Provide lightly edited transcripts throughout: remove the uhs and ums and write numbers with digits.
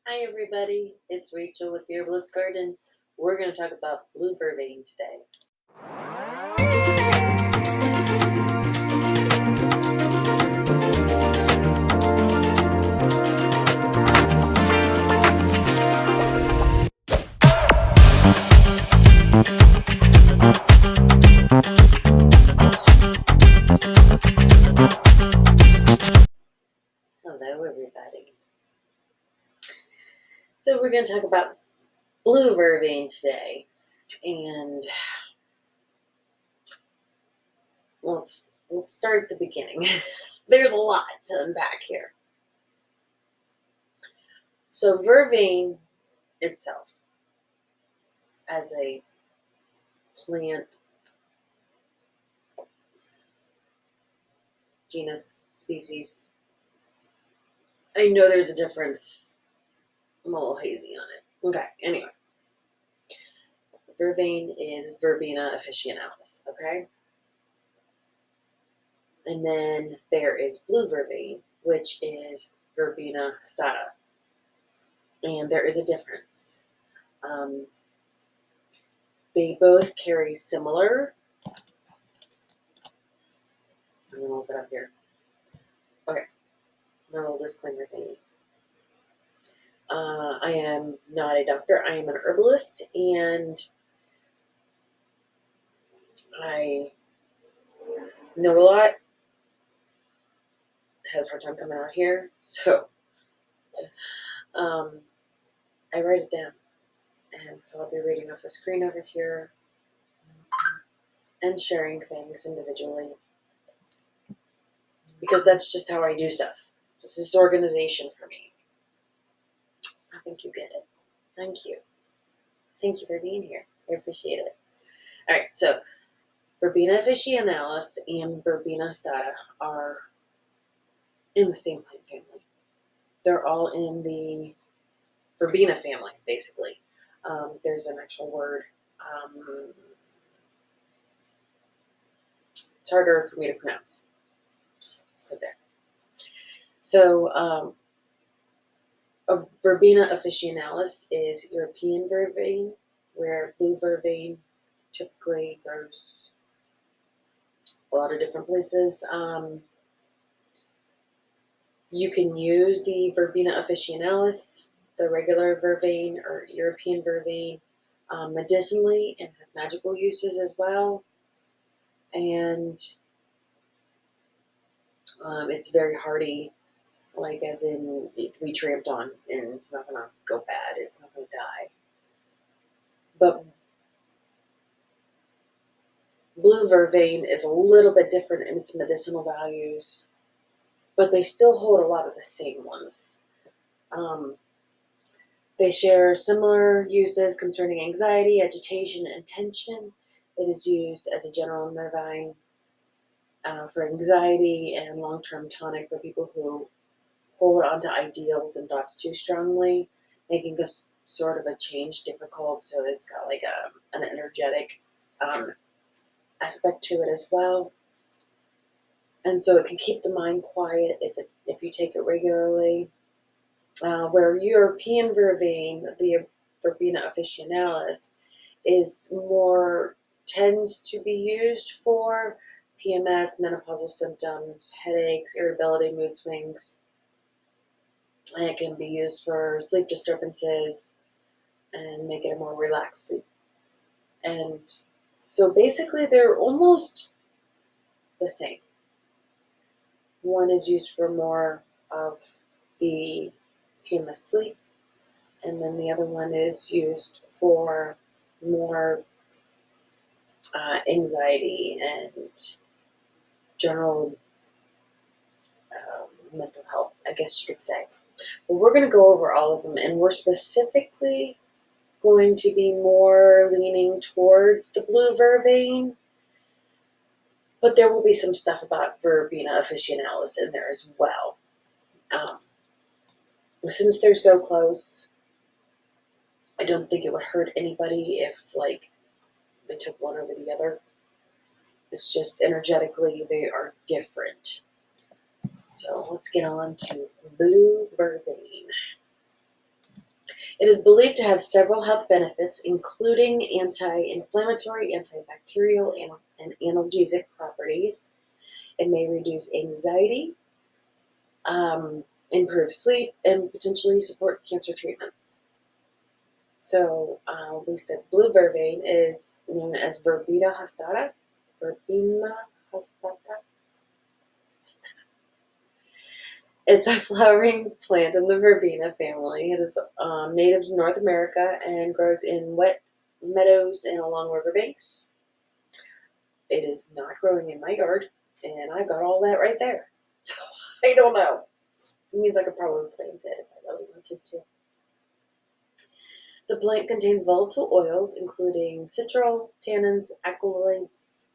Hi everybody, it's Rachel with the Herbalist Garden. We're going to talk about blue vervain today. Hello everybody. So we're going to talk about blue vervain today, and let's start at the beginning. There's a lot to unpack here. So vervain itself as a plant genus species, I know there's a difference. I'm a little hazy on it. Okay, anyway. Vervain is Verbena officinalis, okay? And then there is blue vervain, which is Verbena hastata. And there is a difference. Um, they both carry similar. I'm going to look it up here. Okay, my little disclaimer thingy. I am not a doctor. I am an herbalist, and I know a lot. Has a hard time coming out here, so um, I write it down. And so I'll be reading off the screen over here and sharing things individually because that's just how I do stuff. This is organization for me. I think you get it. Thank you. Thank you for being here. I appreciate it. All right, so Verbena officinalis and Verbena stata are in the same plant family. They're all in the Verbena family, basically. There's an actual word. It's harder for me to pronounce. Put there. So Verbena officinalis is European vervain, where blue vervain typically grows a lot of different places. You can use the Verbena officinalis, the regular vervain or European vervain, medicinally and has magical uses as well. And it's very hardy, like as in it can be tramped on and it's not going to go bad. It's not going to die. But blue vervain is a little bit different in its medicinal values, but they still hold a lot of the same ones. They share similar uses concerning anxiety, agitation, and tension. It is used as a general nervine for anxiety and long-term tonic for people who hold on to ideals and thoughts too strongly, making a sort of a change difficult. So it's got like an energetic aspect to it as well. And so it can keep the mind quiet if you take it regularly. Where European vervain, the Verbena officinalis, tends to be used for PMS, menopausal symptoms, headaches, irritability, mood swings. And it can be used for sleep disturbances and make it a more relaxed sleep. And so basically they're almost the same. One is used for more of the PMS sleep, and then the other one is used for more anxiety and general mental health, I guess you could say. But we're going to go over all of them, and we're specifically going to be more leaning towards the blue vervain, but there will be some stuff about Verbena officinalis in there as well. Since they're so close, I don't think it would hurt anybody if, like, they took one over the other. It's just energetically they are different. So let's get on to blue vervain. It is believed to have several health benefits, including anti-inflammatory, antibacterial, and analgesic properties. It may reduce anxiety, improve sleep, and potentially support cancer treatments. So we said blue vervain is known as Verbena hastata. Verbena hastata. It's a flowering plant in the Verbena family. It is native to North America and grows in wet meadows and along riverbanks. It is not growing in my yard, and I got all that right there. I don't know. It means I could probably plant it if I really wanted to. The plant contains volatile oils, including citral, tannins, alkaloids,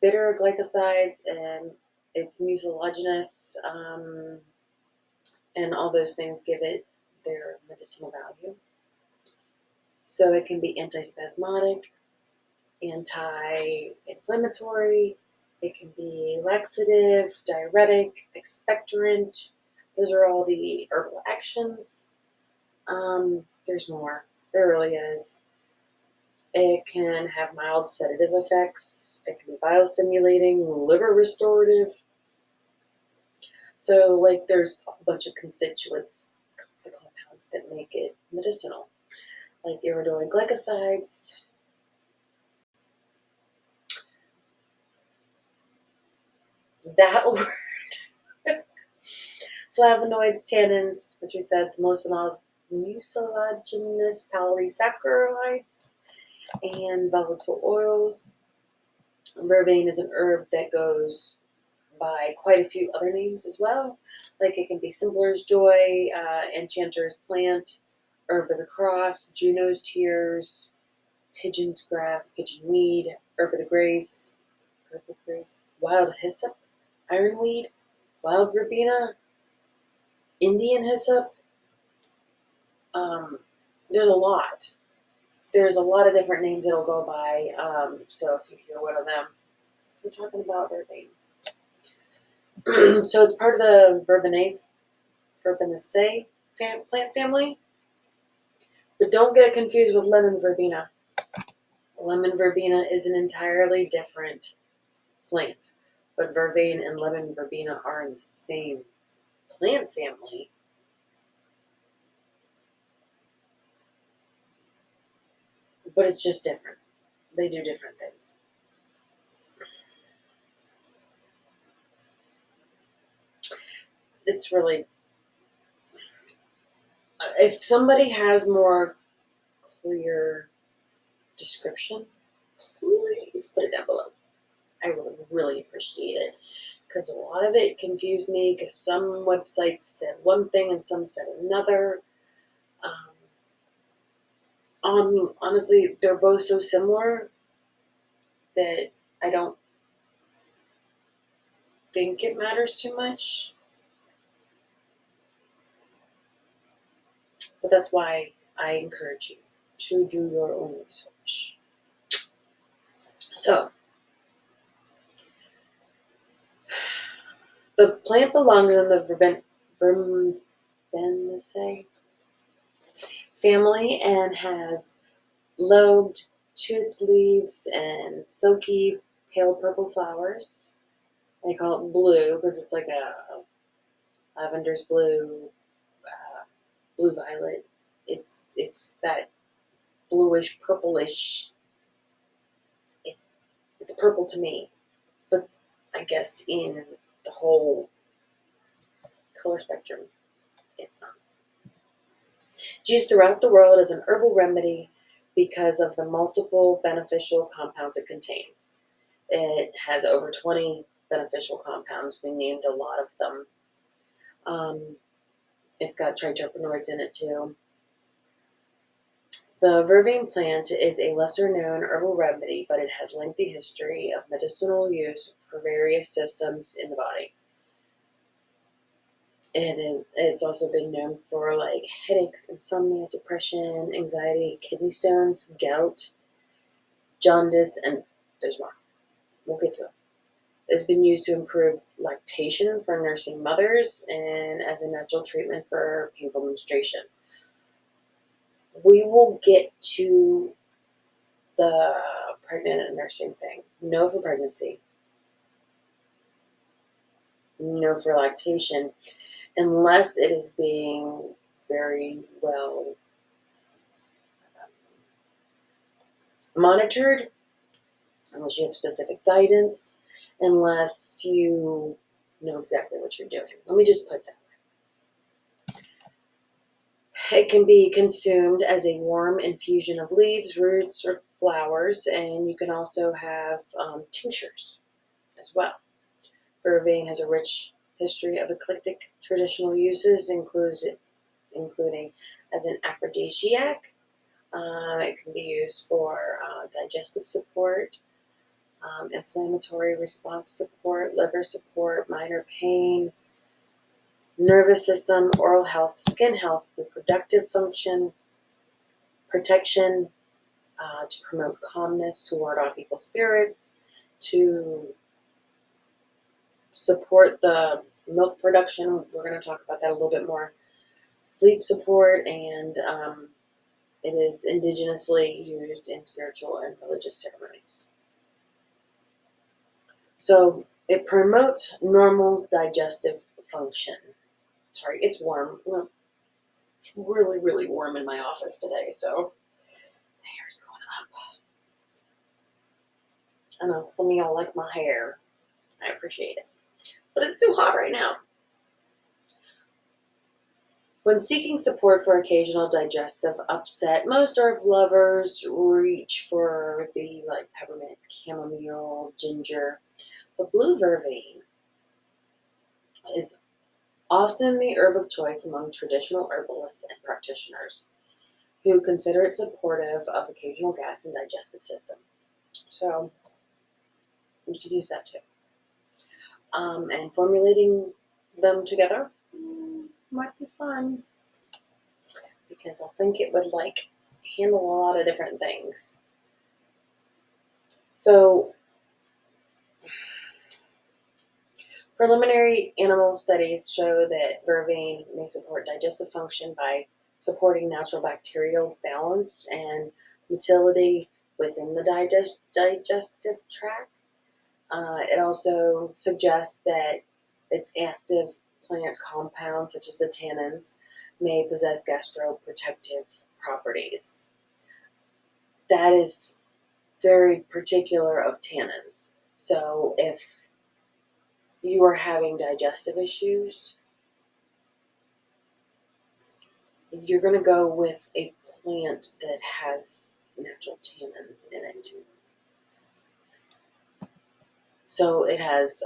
bitter glycosides, and it's mucilaginous, and all those things give it their medicinal value. So it can be antispasmodic, anti-inflammatory, it can be laxative, diuretic, expectorant. Those are all the herbal actions. There's more. There really is. It can have mild sedative effects. It can be biostimulating, liver restorative. So, like, there's a bunch of constituents, the compounds that make it medicinal, like iridoid glycosides. That word. Flavonoids, tannins, which we said, the mucilaginous polysaccharides, and volatile oils. Vervain is an herb that goes by quite a few other names as well. Like it can be Simpler's Joy, Enchanter's Plant, Herb of the Cross, Juno's Tears, Pigeon's Grass, Pigeon Weed, Herb of Grace, Wild Hyssop, Ironweed, Wild Verbena, Indian Hyssop. There's a lot. There's a lot of different names it'll go by. So if you hear one of them, we're talking about Vervain. So it's part of the Verbenaceae plant family, but don't get it confused with lemon verbena. Lemon verbena is an entirely different plant, but vervain and lemon verbena are in the same plant family. But it's just different. They do different things. It's really, if somebody has more clear description, please put it down below. I would really appreciate it, because a lot of it confused me, because some websites said one thing and some said another. Honestly, they're both so similar that I don't think it matters too much. But that's why I encourage you to do your own research. So, the plant belongs in the Verbenaceae family and has lobed, toothed leaves and silky, pale purple flowers. They call it blue because it's like a lavender's blue, blue violet. It's that bluish, purplish. It's purple to me, but I guess in the whole color spectrum, it's not. It's used throughout the world as an herbal remedy because of the multiple beneficial compounds it contains. It has over 20 beneficial compounds. We named a lot of them. It's got triterpenoids in it too. The vervain plant is a lesser-known herbal remedy, but it has lengthy history of medicinal use for various systems in the body. It's also been known for like headaches, insomnia, depression, anxiety, kidney stones, gout, jaundice, and there's more. We'll get to it. It's been used to improve lactation for nursing mothers and as a natural treatment for painful menstruation. We will get to the pregnant and nursing thing. No for pregnancy, no for lactation, unless it is being very well monitored, unless you have specific guidance, unless you know exactly what you're doing. Let me just put that. It can be consumed as a warm infusion of leaves, roots, or flowers, and you can also have tinctures as well. Vervain has a rich history of eclectic traditional uses, including as an aphrodisiac. It can be used for digestive support, inflammatory response support, liver support, minor pain, nervous system, oral health, skin health, reproductive function, protection, to promote calmness, to ward off evil spirits, to support the milk production. We're going to talk about that a little bit more. Sleep support, and it is indigenously used in spiritual and religious ceremonies. So it promotes normal digestive function. Sorry, it's warm. Well, it's really, really warm in my office today, so my hair's going up. I know some of y'all like my hair. I appreciate it. But it's too hot right now. When seeking support for occasional digestive upset, most herb lovers reach for the peppermint, chamomile, ginger. But blue vervain is often the herb of choice among traditional herbalists and practitioners who consider it supportive of occasional gas and digestive system. So you can use that too. And formulating them together might be fun because I think it would handle a lot of different things. So preliminary animal studies show that vervain may support digestive function by supporting natural bacterial balance and motility within the digestive tract. It also suggests that its active plant compounds, such as the tannins, may possess gastroprotective properties. That is very particular of tannins. So if you are having digestive issues, you're going to go with a plant that has natural tannins in it. So it has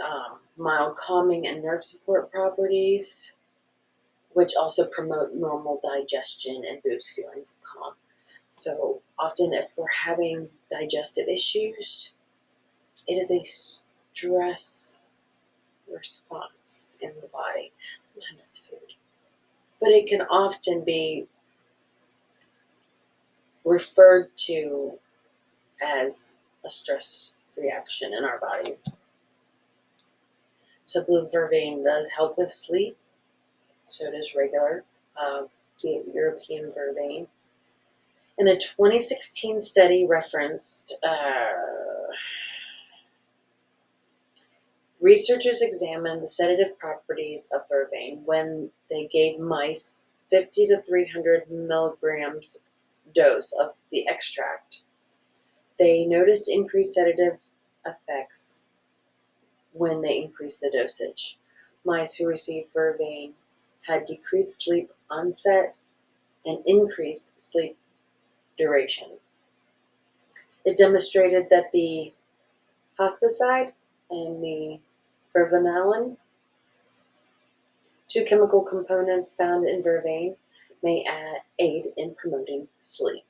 mild calming and nerve support properties, which also promote normal digestion and boost feelings of calm. So often if we're having digestive issues, it is a stress response in the body. Sometimes it's food. But it can often be referred to as a stress reaction in our bodies. So blue vervain does help with sleep. So does regular, the European vervain. In a 2016 study referenced, researchers examined the sedative properties of vervain when they gave mice 50 to 300 milligrams dose of the extract. They noticed increased sedative effects when they increased the dosage. Mice who received vervain had decreased sleep onset and increased sleep duration. It demonstrated that the hosticide and the vervanelin, two chemical components found in vervain, may aid in promoting sleep.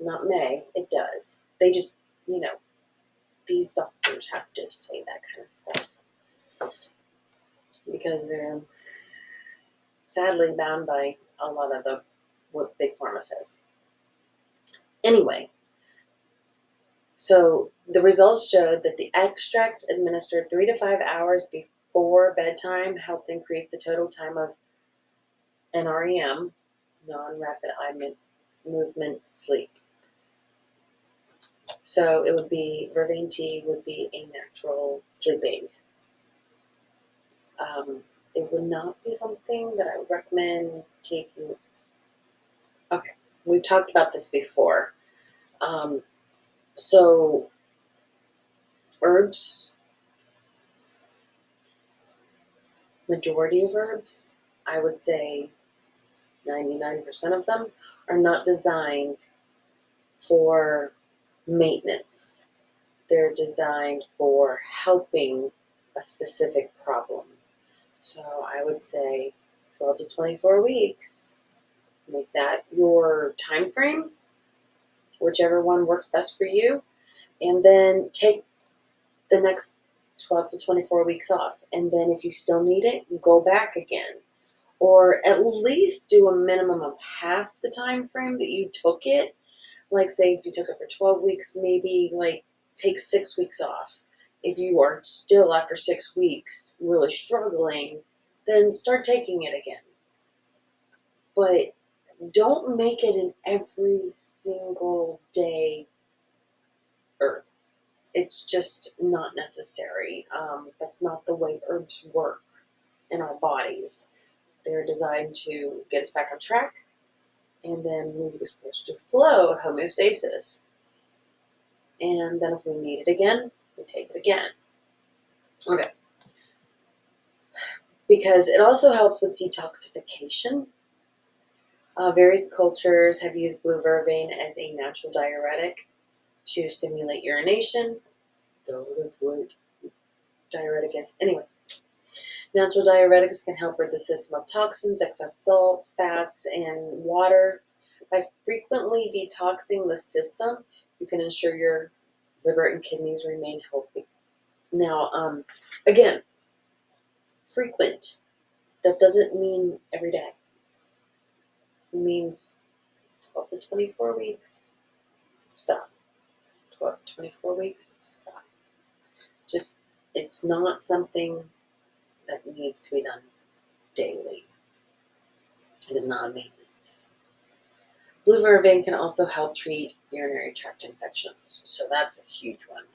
Not may, it does. They just, these doctors have to say that kind of stuff because they're sadly bound by a lot of what Big Pharma says. Anyway, so the results showed that the extract administered 3 to 5 hours before bedtime helped increase the total time of NREM, non-rapid eye movement sleep. So it would be, Vervain tea would be a natural sleep aid. It would not be something that I would recommend taking. Okay, we've talked about this before. So herbs, majority of herbs, I would say 99% of them, are not designed for maintenance. They're designed for helping a specific problem. So I would say 12 to 24 weeks. Make that your time frame, whichever one works best for you, and then take the next 12 to 24 weeks off. And then if you still need it, go back again. Or at least do a minimum of half the time frame that you took it. Like, say, if you took it for 12 weeks, maybe like take 6 weeks off. If you are still after 6 weeks really struggling, then start taking it again. But don't make it an every single day herb. It's just not necessary. That's not the way herbs work in our bodies. They're designed to get us back on track, and then we're supposed to flow, homeostasis. And then if we need it again, we take it again. Okay. Because it also helps with detoxification. Various cultures have used blue vervain as a natural diuretic to stimulate urination. Though that's what diuretic is. Anyway, natural diuretics can help rid the system of toxins, excess salt, fats, and water. By frequently detoxing the system, you can ensure your liver and kidneys remain healthy. Now, again, frequent. That doesn't mean every day. It means 12 to 24 weeks. Stop. 12 to 24 weeks. Stop. Just, it's not something that needs to be done daily. It is not maintenance. Blue vervain can also help treat urinary tract infections, so that's a huge one.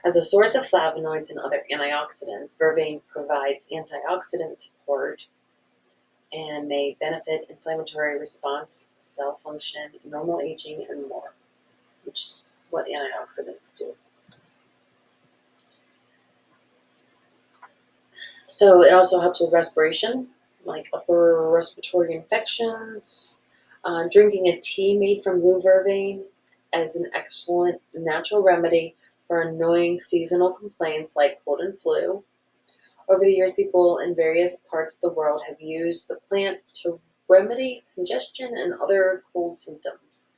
As a source of flavonoids and other antioxidants, vervain provides antioxidant support and may benefit inflammatory response, cell function, normal aging, and more, which is what antioxidants do. So it also helps with respiration, like upper respiratory infections. Drinking a tea made from blue vervain as an excellent natural remedy for annoying seasonal complaints like cold and flu. Over the years, people in various parts of the world have used the plant to remedy congestion and other cold symptoms.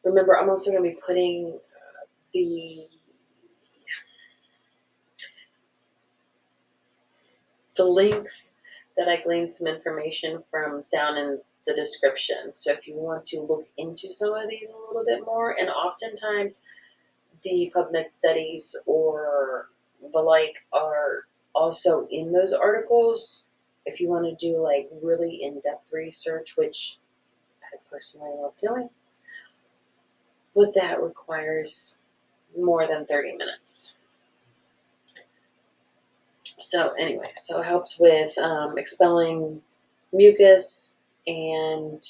Remember, I'm also going to be putting the links that I gleaned some information from down in the description. So if you want to look into some of these a little bit more, and oftentimes the PubMed studies or the like are also in those articles. If you want to do like really in-depth research, which I personally love doing, but that requires more than 30 minutes. So anyway, so it helps with expelling mucus, and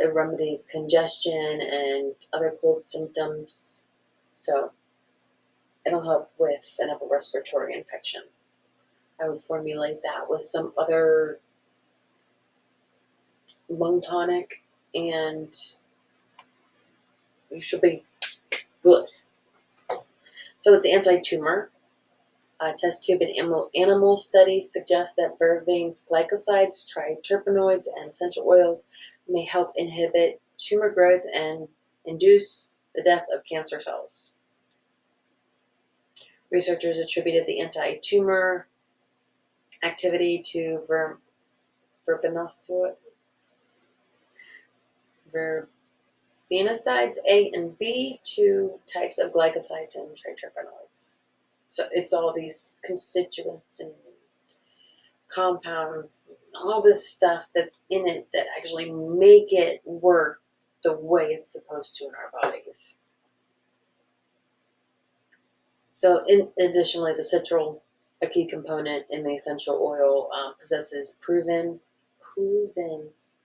it remedies congestion and other cold symptoms. So it'll help with an upper respiratory infection. I would formulate that with some other lung tonic, and you should be good. So it's anti-tumor. Test tube and animal studies suggest that vervain's glycosides, triterpenoids, and essential oils may help inhibit tumor growth and induce the death of cancer cells. Researchers attributed the anti-tumor activity to verbenosides A and B, two types of glycosides and triterpenoids. So it's all these constituents and compounds, all this stuff that's in it that actually make it work the way it's supposed to in our bodies. So, additionally, the citral, a key component in the essential oil, possesses proven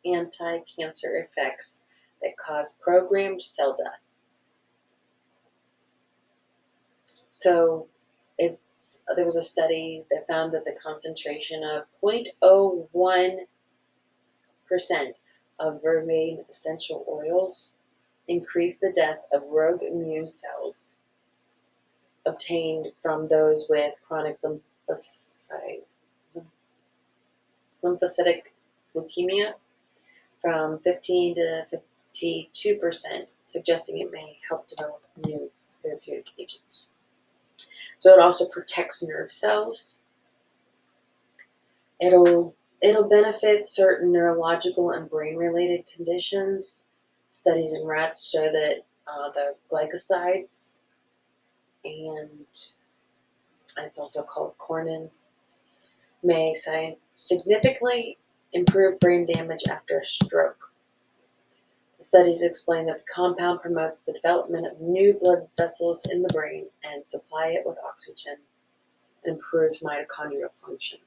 anti-cancer effects that cause programmed cell death. So, there was a study that found that the concentration of 0.01% of Vervain essential oils increased the death of rogue immune cells obtained from those with chronic lymphocytic leukemia from 15 to 52%, suggesting it may help develop new therapeutic agents. So it also protects nerve cells. It'll benefit certain neurological and brain-related conditions. Studies in rats show that the glycosides, and it's also called cornins, may significantly improve brain damage after a stroke. The studies explain that the compound promotes the development of new blood vessels in the brain and supply it with oxygen and improves mitochondrial function.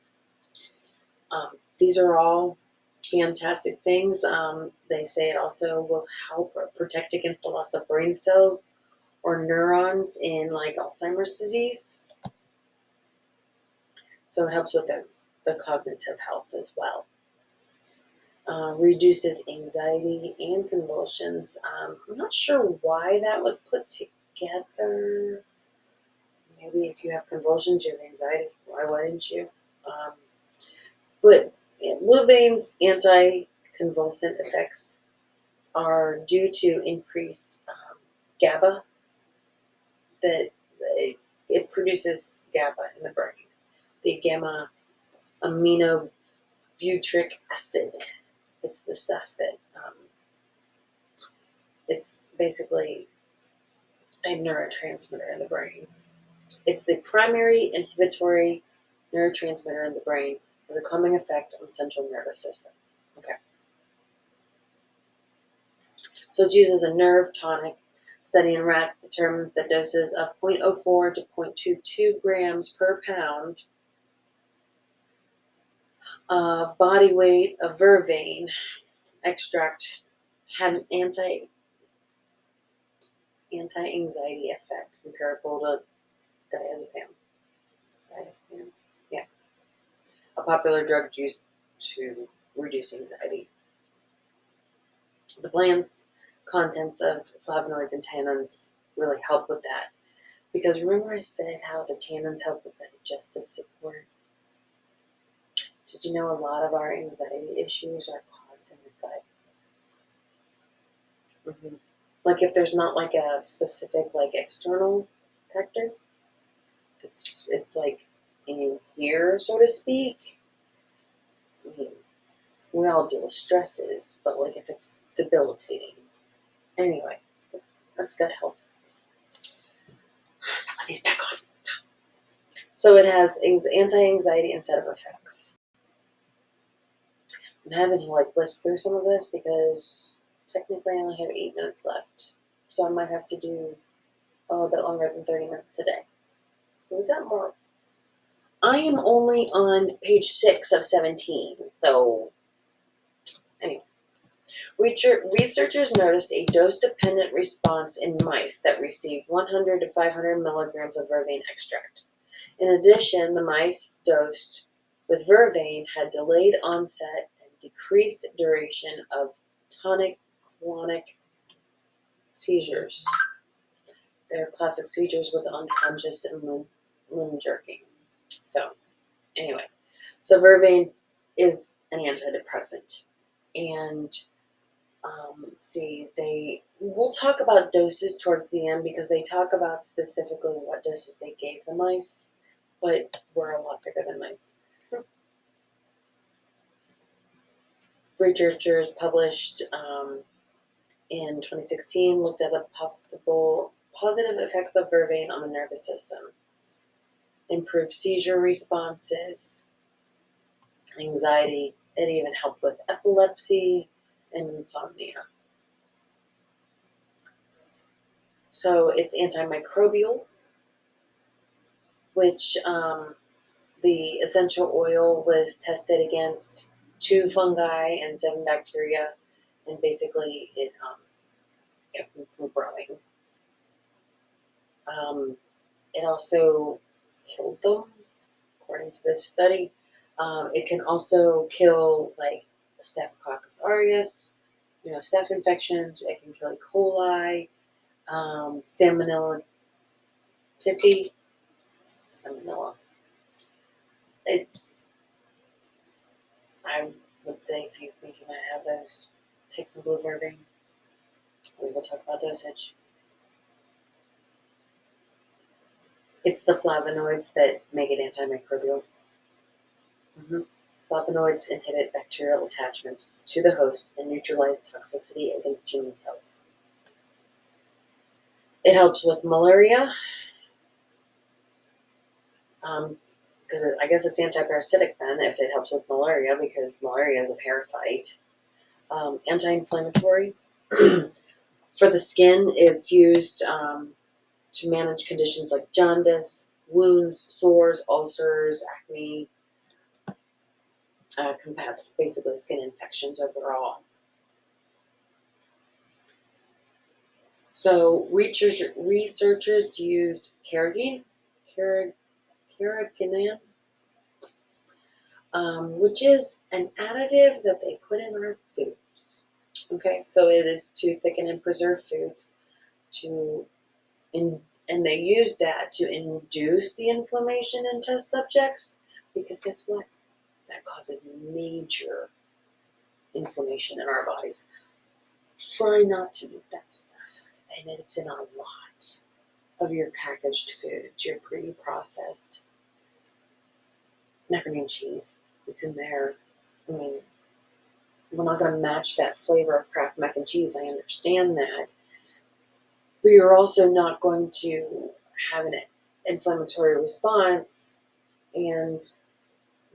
These are all fantastic things. They say it also will help protect against the loss of brain cells or neurons in like Alzheimer's disease. So it helps with the cognitive health as well. Reduces anxiety and convulsions. I'm not sure why that was put together. Maybe if you have convulsions, you have anxiety. Why wouldn't you? But Vervain's anti-convulsant effects are due to increased GABA. That it produces GABA in the brain. The gamma aminobutyric acid. It's the stuff that it's basically a neurotransmitter in the brain. It's the primary inhibitory neurotransmitter in the brain, has a calming effect on the central nervous system. Okay. So it's used as a nerve tonic. Study in rats determines that doses of 0.04 to 0.22 grams per pound body weight of Vervain extract had an anti-anxiety effect comparable to diazepam. Diazepam? Yeah. A popular drug used to reduce anxiety. The plant's contents of flavonoids and tannins really help with that. Because remember I said how the tannins help with the digestive support? Did you know a lot of our anxiety issues are caused in the gut? Mm-hmm. Like if there's not like a specific like external factor, it's like in here, so to speak. I mean, we all deal with stresses, but like if it's debilitating. Anyway, that's gut health. Put these back on. So it has anti-anxiety and sedative effects. I'm having to like whisk through some of this because technically I only have 8 minutes left. So I might have to do a little bit longer than 30 minutes today. But we got more. I am only on page 6 of 17. So anyway. Researchers noticed a dose-dependent response in mice that received 100 to 500 milligrams of Vervain extract. In addition, the mice dosed with Vervain had delayed onset and decreased duration of tonic-clonic seizures. They're classic seizures with unconscious and limb jerking. So, anyway. So Vervain is an antidepressant. And we'll talk about doses towards the end because they talk about specifically what doses they gave the mice, but we're a lot bigger than mice. Researchers published in 2016 looked at a possible positive effects of Vervain on the nervous system, improved seizure responses, anxiety. It even helped with epilepsy and insomnia. So it's antimicrobial, which the essential oil was tested against 2 fungi and 7 bacteria, and basically it kept them from growing. It also killed them, according to this study. It can also kill like Staphylococcus aureus, staph infections. It can kill E. coli, Salmonella typhi, Salmonella. It's, I would say, if you think you might have those, take some blue vervain. We will talk about dosage. It's the flavonoids that make it antimicrobial. Flavonoids inhibit bacterial attachments to the host and neutralize toxicity against human cells. It helps with malaria, because I guess it's antiparasitic then if it helps with malaria, because malaria is a parasite. Anti-inflammatory. For the skin, it's used to manage conditions like jaundice, wounds, sores, ulcers, acne. Combats basically skin infections overall. So researchers used carrageenan, which is an additive that they put in our food. Okay, so it is to thicken and preserve foods, and they used that to induce the inflammation in test subjects, because guess what? That causes major inflammation in our bodies. Try not to eat that stuff, and it's in a lot of your packaged foods, your pre-processed macaroni and cheese. It's in there. I mean, we're not going to match that flavor of Kraft mac and cheese. I understand that. But you're also not going to have an inflammatory response and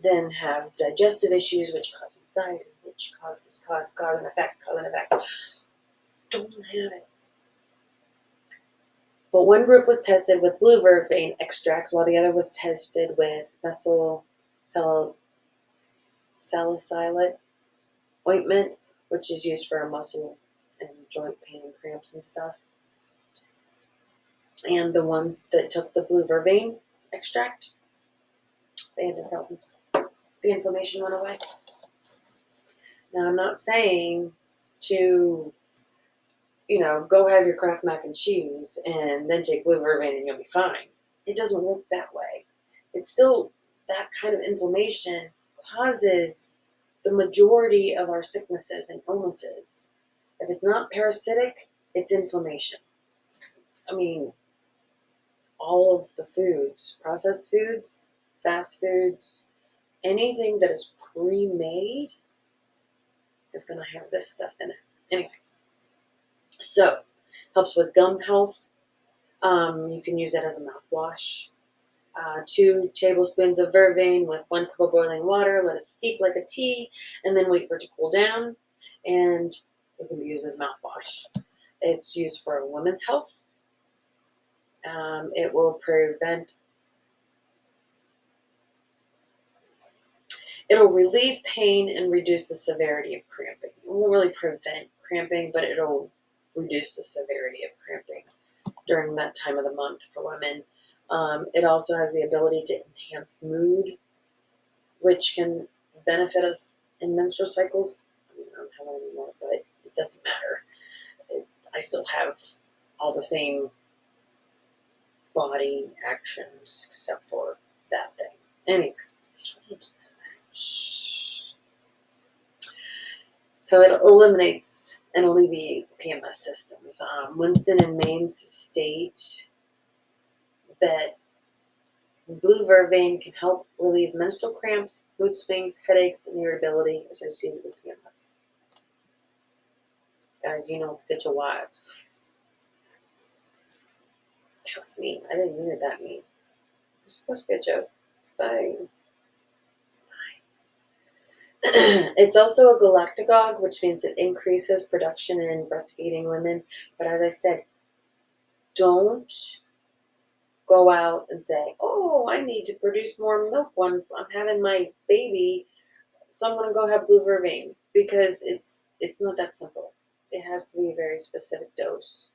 then have digestive issues, which cause anxiety, which cause and effect. Don't have it. But one group was tested with blue vervain extracts, while the other was tested with methyl salicylate ointment, which is used for muscle and joint pain and cramps and stuff. And the ones that took the blue vervain extract, they had no problems. The inflammation went away. Now, I'm not saying to, go have your Kraft mac and cheese and then take blue vervain and you'll be fine. It doesn't work that way. It's still that kind of inflammation causes the majority of our sicknesses and illnesses. If it's not parasitic, it's inflammation. I mean, all of the foods, processed foods, fast foods, anything that is pre-made is going to have this stuff in it. Anyway, so helps with gum health. You can use it as a mouthwash. 2 tablespoons of vervain with 1 cup of boiling water. Let it steep like a tea, and then wait for it to cool down. And it can be used as mouthwash. It's used for women's health. It will prevent. It'll relieve pain and reduce the severity of cramping. It won't really prevent cramping, but it'll reduce the severity of cramping during that time of the month for women. It also has the ability to enhance mood, which can benefit us in menstrual cycles. I don't have one anymore, but it doesn't matter. I still have all the same body actions except for that thing. Anyway, so it eliminates and alleviates PMS symptoms. Winston and Maine's state that blue vervain can help relieve menstrual cramps, mood swings, headaches, and irritability associated with PMS. Guys, it's good to wives. That was mean. I didn't mean it that mean. It was supposed to be a joke. It's fine. It's fine. It's also a galactagogue, which means it increases production in breastfeeding women. But as I said, don't go out and say, oh, I need to produce more milk when I'm having my baby, so I'm going to go have blue vervain, because it's not that simple. It has to be a very specific dose,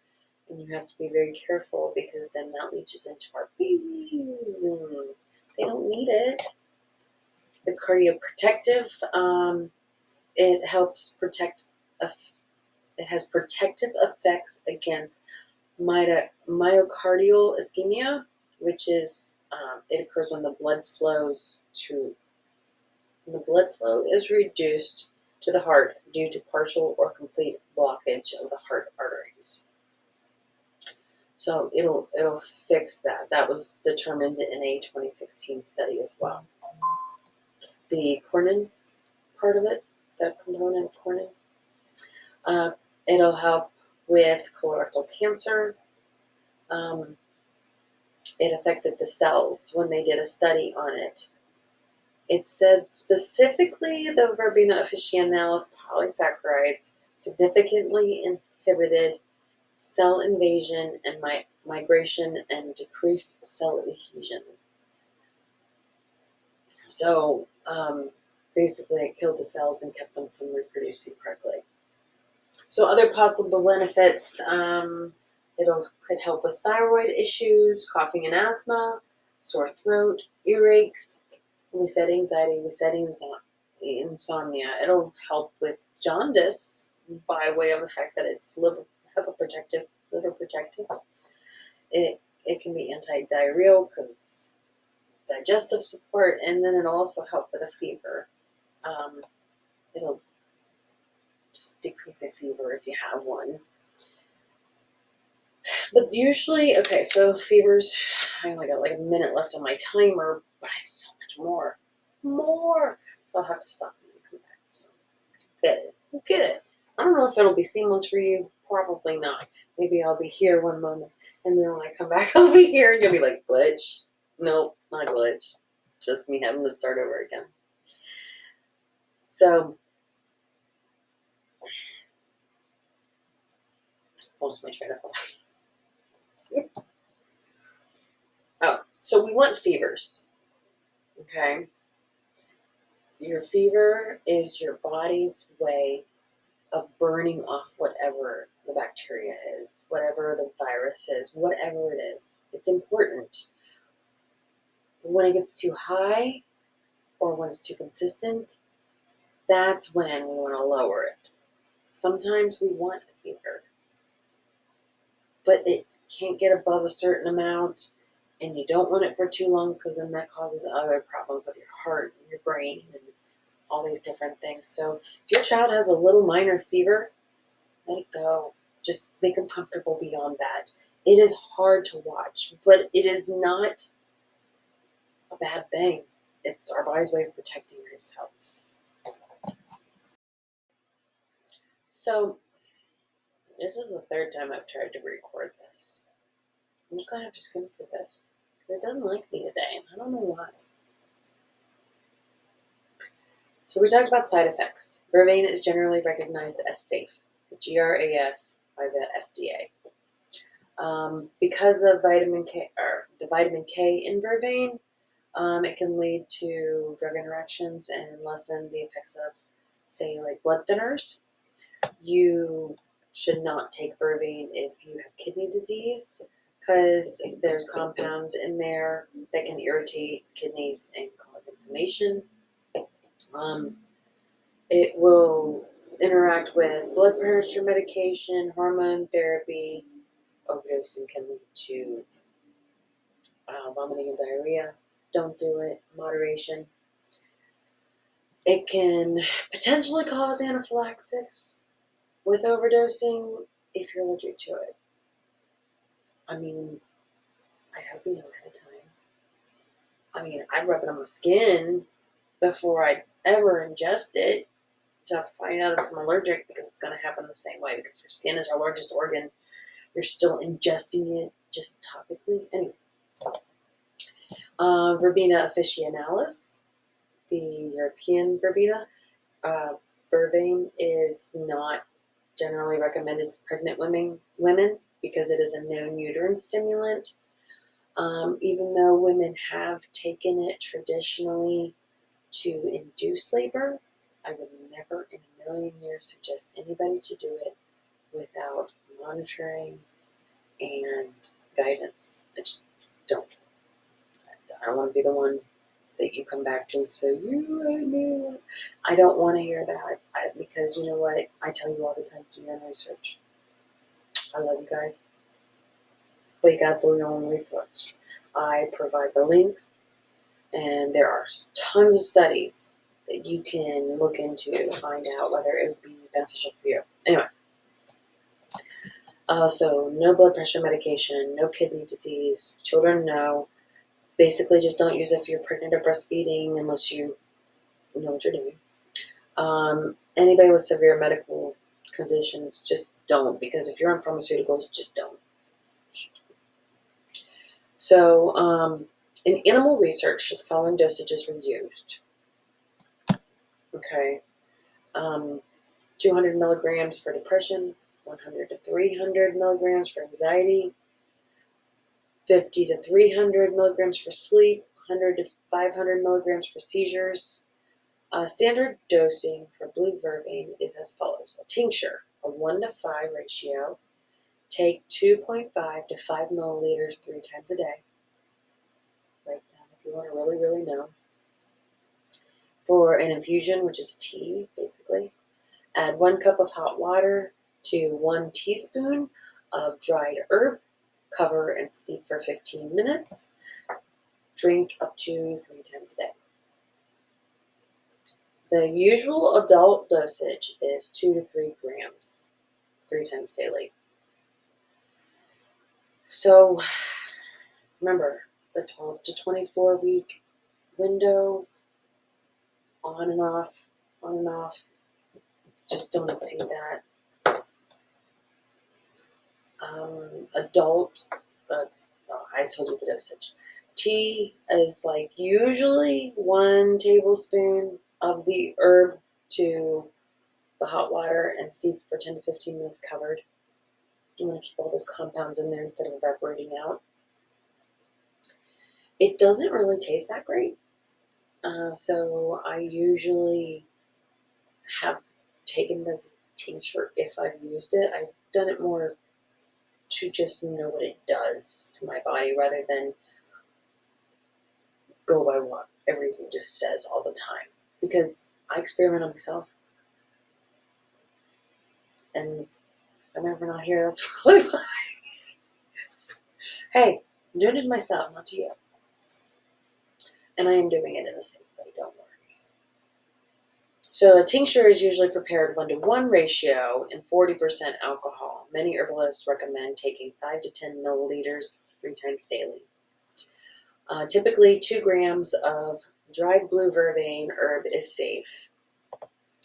and you have to be very careful, because then that leaches into our babies, and they don't need it. It's cardioprotective. It helps protect. It has protective effects against myocardial ischemia, which is it occurs when the blood flow is reduced to the heart due to partial or complete blockage of the heart arteries. So it'll fix that. That was determined in a 2016 study as well. The cornin part of it, that component of cornin, uh, it'll help with colorectal cancer. Um, it affected the cells when they did a study on it. It said specifically the Verbena officinalis polysaccharides significantly inhibited cell invasion and migration and decreased cell adhesion. So basically it killed the cells and kept them from reproducing correctly. So other possible benefits, could help with thyroid issues, coughing and asthma, sore throat, earaches. We said anxiety, we said insomnia. It'll help with jaundice by way of the fact that it's liver protective. It can be anti-diarrheal because it's digestive support, and then it'll also help with a fever. It'll just decrease a fever if you have one. But usually, okay, so fevers, I only got like a minute left on my timer, but I have so much more. So I'll have to stop and come back. So get it. I don't know if it'll be seamless for you. Probably not. Maybe I'll be here one moment, and then when I come back, I'll be here, and you'll be like, glitch. Nope, not glitch. Just me having to start over again. So, lost my train of thought. Oh, so we want fevers, okay? Your fever is your body's way of burning off whatever the bacteria is, whatever the virus is, whatever it is. It's important. When it gets too high or when it's too consistent, that's when we want to lower it. Sometimes we want a fever, but it can't get above a certain amount, and you don't want it for too long because then that causes other problems with your heart and your brain and all these different things. So if your child has a little minor fever, let it go. Just make them comfortable beyond that. It is hard to watch, but it is not a bad thing. It's our body's way of protecting ourselves. So this is the third time I've tried to record this. I'm just gonna have to skim through this. It doesn't like me today, and I don't know why. So we talked about side effects. Vervain is generally recognized as safe, GRAS, by the FDA. Because of the vitamin K in Vervain, it can lead to drug interactions and lessen the effects of, say, like blood thinners. You should not take Vervain if you have kidney disease, because there's compounds in there that can irritate kidneys and cause inflammation. It will interact with blood pressure medication, hormone therapy. Overdosing can lead to vomiting and diarrhea. Don't do it. Moderation. It can potentially cause anaphylaxis with overdosing if you're allergic to it. I mean, I hope you know ahead of time. I mean, I'd rub it on my skin before I'd ever ingest it to find out if I'm allergic, because it's going to happen the same way, because your skin is our largest organ. You're still ingesting it just topically. Anyway, Verbena officinalis, the European Verbena, Uh, Vervain is not generally recommended for pregnant women because it is a known uterine stimulant. Even though women have taken it traditionally to induce labor, I would never in a million years suggest anybody to do it without monitoring and guidance. I just don't. I don't want to be the one that you come back to and say, you and me. I don't want to hear that because you know what? I tell you all the time, do your own research. I love you guys, but you got to do your own research. I provide the links, and there are tons of studies that you can look into to find out whether it would be beneficial for you. Anyway, so no blood pressure medication, no kidney disease. Children, no. Basically, just don't use it if you're pregnant or breastfeeding unless you know what you're doing. Anybody with severe medical conditions, just don't, because if you're on pharmaceuticals, just don't. So, in animal research, the following dosages were used. Okay, 200 milligrams for depression, 100 to 300 milligrams for anxiety, 50 to 300 milligrams for sleep, 100 to 500 milligrams for seizures. Standard dosing for blue vervain is as follows. A tincture, a 1 to 5 ratio. Take 2.5 to 5 milliliters 3 times a day. Write down if you want to really, really know. For an infusion, which is tea, basically, add 1 cup of hot water to 1 teaspoon of dried herb. Cover and steep for 15 minutes. Drink up to 3 times a day. The usual adult dosage is 2 to 3 grams 3 times daily. So remember, the 12 to 24 week window, on and off, on and off. Just don't exceed that. Adult, I told you the dosage. Tea is like usually 1 tablespoon of the herb to the hot water and steep for 10 to 15 minutes covered. You want to keep all those compounds in there instead of evaporating out. It doesn't really taste that great. So I usually have taken this tincture if I've used it. I've done it more to just know what it does to my body rather than go by what everything just says all the time. Because I experiment on myself. And if I'm ever not here, that's probably why. Hey, I'm doing it to myself, not to you. And I am doing it in a safe way, don't worry. So a tincture is usually prepared 1 to 1 ratio and 40% alcohol. Many herbalists recommend taking 5 to 10 milliliters 3 times daily. Typically, 2 grams of dried blue vervain herb is safe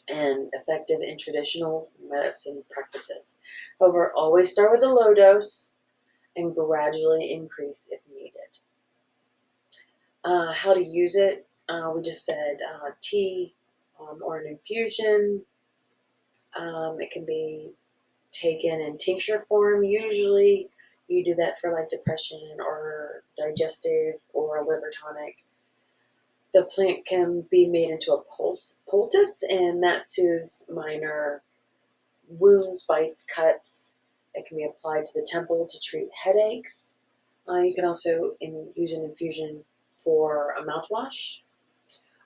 and effective in traditional medicine practices. However, always start with a low dose and gradually increase if needed. How to use it, we just said tea or an infusion. It can be taken in tincture form. Usually you do that for like depression or digestive or a liver tonic. The plant can be made into a poultice, and that soothes minor wounds, bites, cuts. It can be applied to the temple to treat headaches. You can also use an infusion for a mouthwash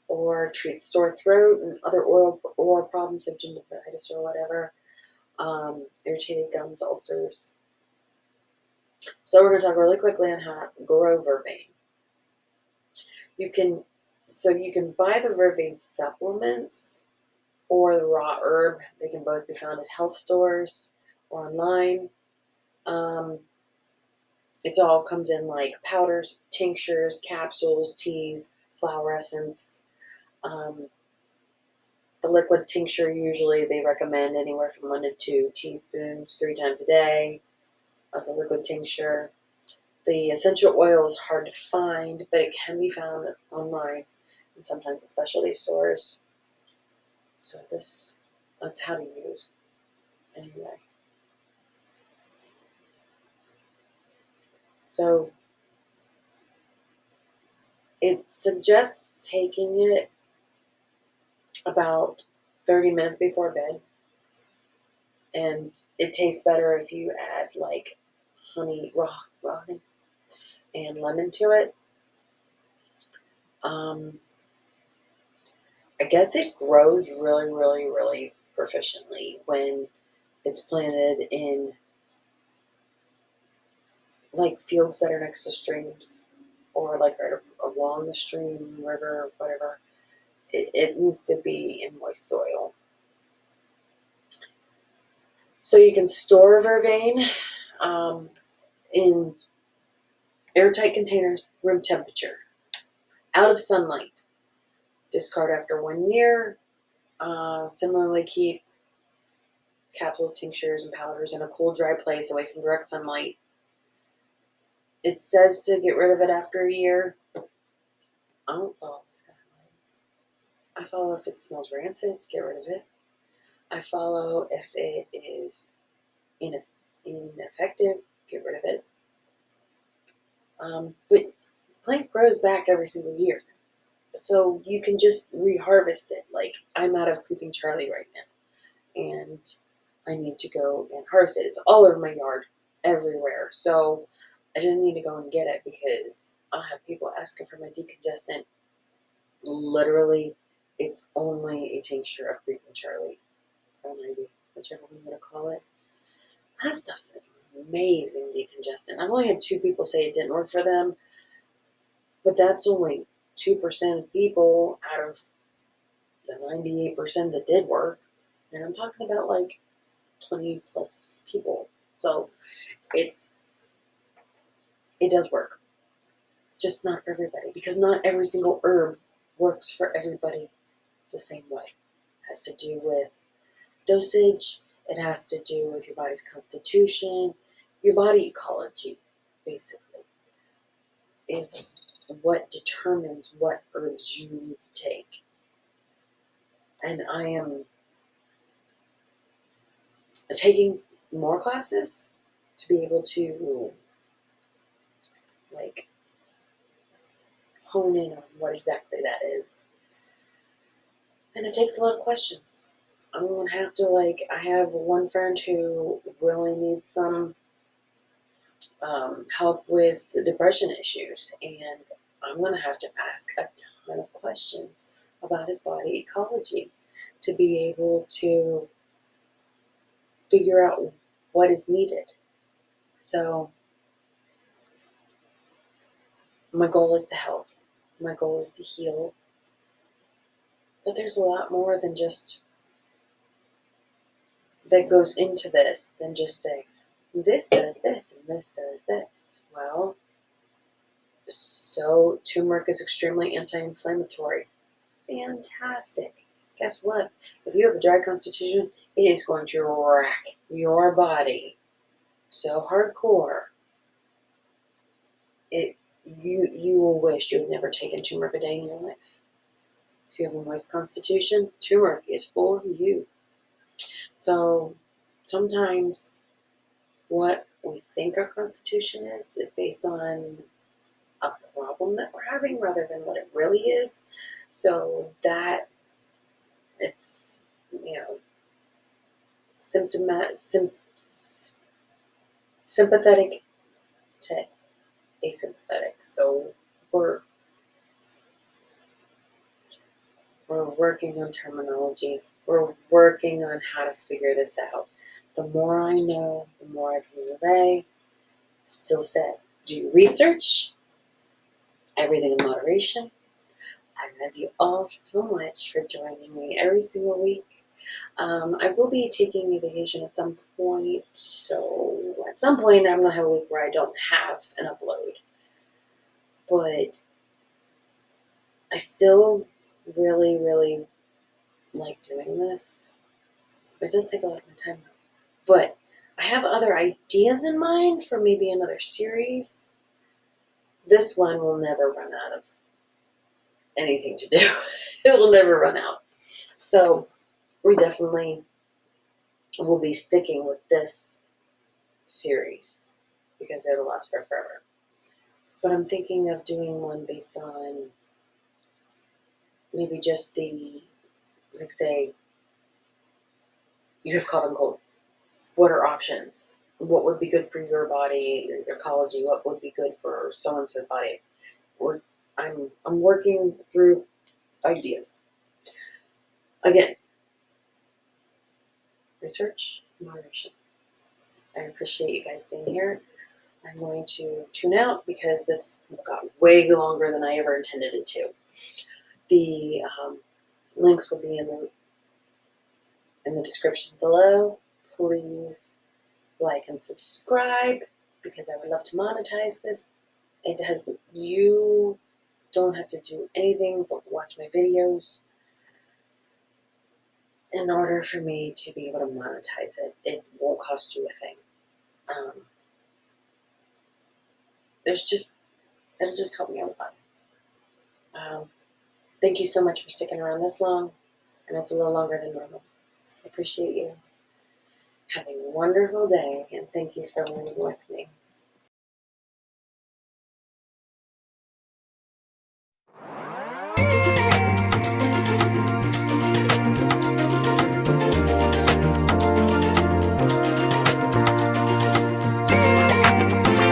or treat sore throat and other oral problems like gingivitis or whatever, irritated gums, ulcers. So we're going to talk really quickly on how to grow vervain. You can buy the vervain supplements or the raw herb. They can both be found at health stores or online. It all comes in like powders, tinctures, capsules, teas, flower essence. The liquid tincture, usually they recommend anywhere from 1 to 2 teaspoons 3 times a day of the liquid tincture. The essential oil is hard to find, but it can be found online and sometimes at specialty stores. So that's how to use. Anyway, so it suggests taking it about 30 minutes before bed, and it tastes better if you add like raw honey, and lemon to it. Um, I guess it grows really, really, really proficiently when it's planted in like fields that are next to streams, or like right along the stream, river, whatever. It needs to be in moist soil. So you can store vervain in airtight containers, room temperature, out of sunlight. Discard after 1 year. Similarly, keep capsules, tinctures, and powders in a cool, dry place away from direct sunlight. It says to get rid of it after a year. I don't follow those guidelines. I follow if it smells rancid, get rid of it. I follow if it is ineffective, get rid of it. But plant grows back every single year. So you can just reharvest it. Like, I'm out of Creeping Charlie right now, and I need to go and harvest it. It's all over my yard, everywhere. So I just need to go and get it because I'll have people asking for my decongestant. Literally, it's only a tincture of Creeping Charlie, or maybe whichever one you want to call it. That stuff's an amazing decongestant. I've only had 2 people say it didn't work for them, but that's only 2% of people out of the 98% that did work. And I'm talking about like 20 plus people. So it does work. Just not for everybody. Because not every single herb works for everybody the same way. It has to do with dosage. It has to do with your body's constitution. Your body ecology, basically, is what determines what herbs you need to take. And I am taking more classes to be able to like hone in on what exactly that is. And it takes a lot of questions. I'm going to have to, I have one friend who really needs some help with the depression issues, and I'm going to have to ask a ton of questions about his body ecology to be able to figure out what is needed. So my goal is to help. My goal is to heal. But there's a lot more than just that goes into this than just say, this does this and this does this. Well, so turmeric is extremely anti-inflammatory. Fantastic. Guess what? If you have a dry constitution, it is going to wreck your body so hardcore. You will wish you had never taken turmeric a day in your life. If you have a moist constitution, turmeric is for you. So sometimes what we think our constitution is based on a problem that we're having rather than what it really is. So that it's, sympathetic to asympathetic. So we're working on terminologies. We're working on how to figure this out. The more I know, the more I can relay. Still said, do research, everything in moderation. I love you all so much for joining me every single week. I will be taking a vacation at some point, so at some point I'm going to have a week where I don't have an upload. But I still really, really like doing this. It does take a lot of my time, though. But I have other ideas in mind for maybe another series. This one will never run out of anything to do. It will never run out. So we definitely will be sticking with this series because it'll last forever. But I'm thinking of doing one based on maybe just the, like, say, you have cough and cold. What are options? What would be good for your body, your ecology? What would be good for so and so's body? Or I'm working through ideas. Again, research, moderation. I appreciate you guys being here. I'm going to tune out because this got way longer than I ever intended it to. The links will be in the description below. Please like and subscribe because I would love to monetize this. You don't have to do anything but watch my videos in order for me to be able to monetize it. It won't cost you a thing. Um, it'll just help me out a lot. Um, Thank you so much for sticking around this long, and it's a little longer than normal. I appreciate you. Have a wonderful day, and thank you for learning with me.